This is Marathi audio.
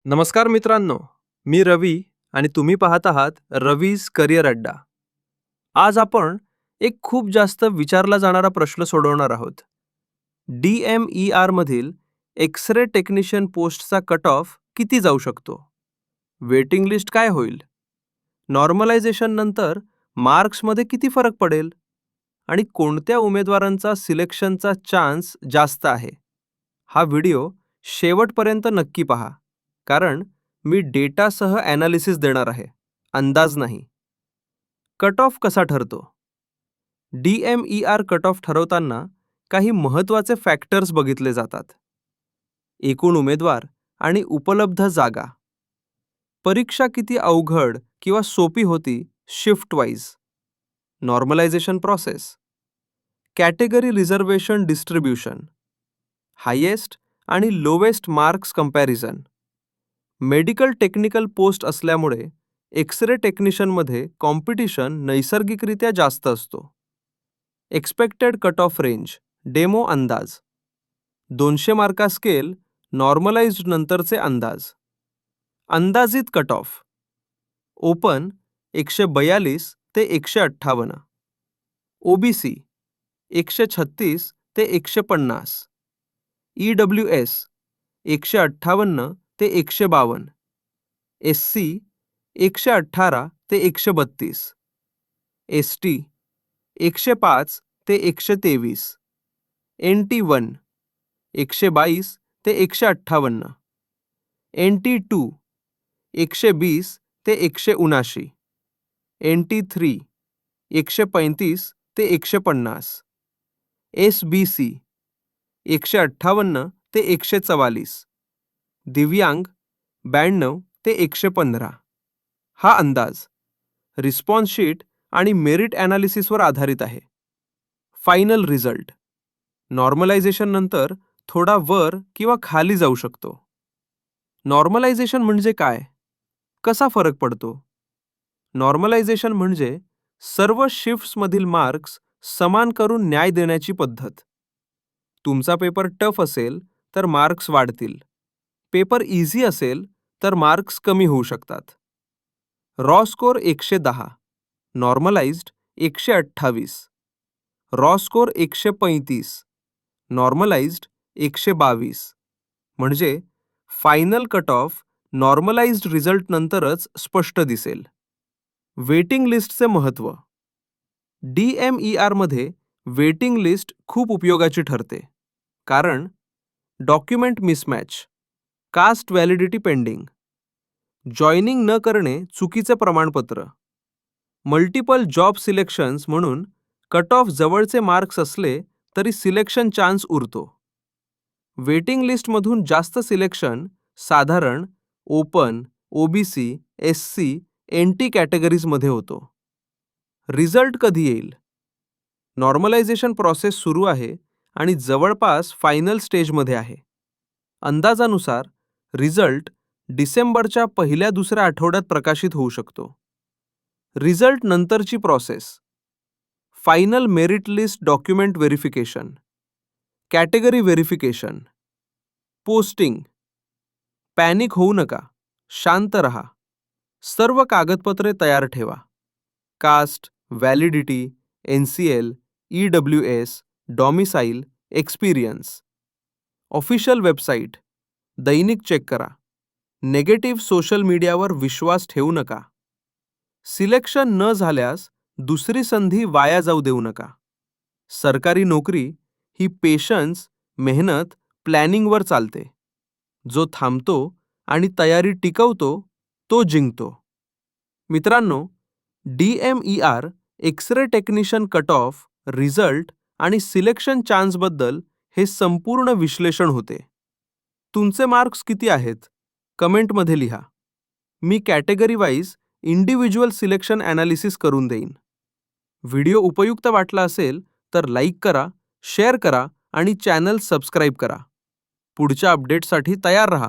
नमस्कार मित्रांनो, मी रवी आणि तुम्ही पाहत आहात रवीज करिअर अड्डा. आज आपण एक खूप जास्त विचारला जाणारा प्रश्न सोडवणार आहोत. DMER मधील एक्स-रे टेक्निशियन पोस्टचा कट ऑफ किती जाऊ शकतो? वेटिंग लिस्ट काय होईल? नॉर्मलायझेशन नंतर मार्क्समध्ये किती फरक पडेल? आणि कोणत्या उमेदवारांचा सिलेक्शनचा चान्स जास्त आहे? हा व्हिडिओ शेवटपर्यंत नक्की पहा, कारण मी डेटासह ॲनालिसिस देणार आहे, अंदाज नाही. कट ऑफ कसा ठरतो? DMER कट ऑफ ठरवताना काही महत्त्वाचे फॅक्टर्स बघितले जातात. एकूण उमेदवार आणि उपलब्ध जागा. परीक्षा किती अवघड किंवा सोपी होती shift wise. Normalization process. Category reservation distribution. Highest आणि lowest marks comparison. Medical technical post असल्यामुळे एक्स-रे टेक्निशियनमध्ये कॉम्पिटिशन नैसर्गिकरित्या जास्त असतो. Expected cut off range, demo अंदाज. 200 मार्का स्केल, नॉर्मलाइज्ड नंतरचे अंदाज. अंदाजित कट ऑफ. ओपन 142 ते 158. OBC 136 ते 150. EWS 158 ते 152. SC 118 ते 132. ST 105 ते 123. NT1 122 ते 158. NT2 120 ते 179. NT3 135 ते 150. SBC 158 ते 144. दिव्यांग 92 ते 115. हा अंदाज रिस्पॉन्स शीट आणि मेरिट ॲनालिसिसवर आधारित आहे. फायनल रिझल्ट नॉर्मलायझेशन नंतर थोडा वर किंवा खाली जाऊ शकतो. नॉर्मलायझेशन म्हणजे काय? कसा फरक पडतो? नॉर्मलायझेशन म्हणजे सर्व शिफ्ट्समधील मार्क्स समान करून न्याय देण्याची पद्धत. तुमचा पेपर टफ असेल तर मार्क्स वाढतील. पेपर इझी असेल तर मार्क्स कमी होऊ शकतात. Raw score 110, normalized 128. Raw score 135, normalized 122. म्हणजे final cut off normalized result नंतरच स्पष्ट दिसेल. वेटिंग लिस्टचे महत्त्व. DMER मध्ये वेटिंग लिस्ट खूप उपयोगाची ठरते, कारण document mismatch, caste validity pending, joining न करणे चुकीचे प्रमाणपत्र, मल्टिपल जॉब सिलेक्शन्स म्हणून कट ऑफ जवळचे मार्क्स असले तरी सिलेक्शन चान्स उरतो. वेटिंग लिस्टमधून जास्त सिलेक्शन साधारण ओपन, OBC, SC, NT कॅटेगरीजमध्ये होतो. रिझल्ट कधी येईल? नॉर्मलायझेशन प्रोसेस सुरू आहे आणि जवळपास फायनल स्टेजमध्ये आहे. अंदाजानुसार रिझल्ट डिसेंबरच्या पहिल्या-दुसऱ्या आठवड्यात प्रकाशित होऊ शकतो. रिझल्ट नंतरची process. Final merit list document verification, category verification, posting. Panic होऊ नका, शांत रहा. सर्व कागदपत्रे तयार ठेवा. Caste, validity, NCL, EWS, domicile, experience. Official website. दैनिक चेक करा. नेगेटिव्ह सोशल मीडियावर विश्वास ठेवू नका. सिलेक्शन न झाल्यास दुसरी संधी वाया जाऊ देऊ नका. सरकारी नोकरी ही पेशन्स, मेहनत, प्लॅनिंगवर चालते. जो थांबतो आणि तयारी टिकवतो तो जिंकतो. मित्रांनो, DMER x-ray technician cut off, result आणि सिलेक्शन चान्सबद्दल हे संपूर्ण विश्लेषण होते. तुमचे मार्क्स किती आहेत? कमेंटमध्ये लिहा. मी category wise individual selection analysis करून देईन. व्हिडिओ उपयुक्त वाटला असेल तर लाईक करा, शेअर करा आणि चॅनल सबस्क्राईब करा. पुढच्या अपडेटसाठी तयार रहा.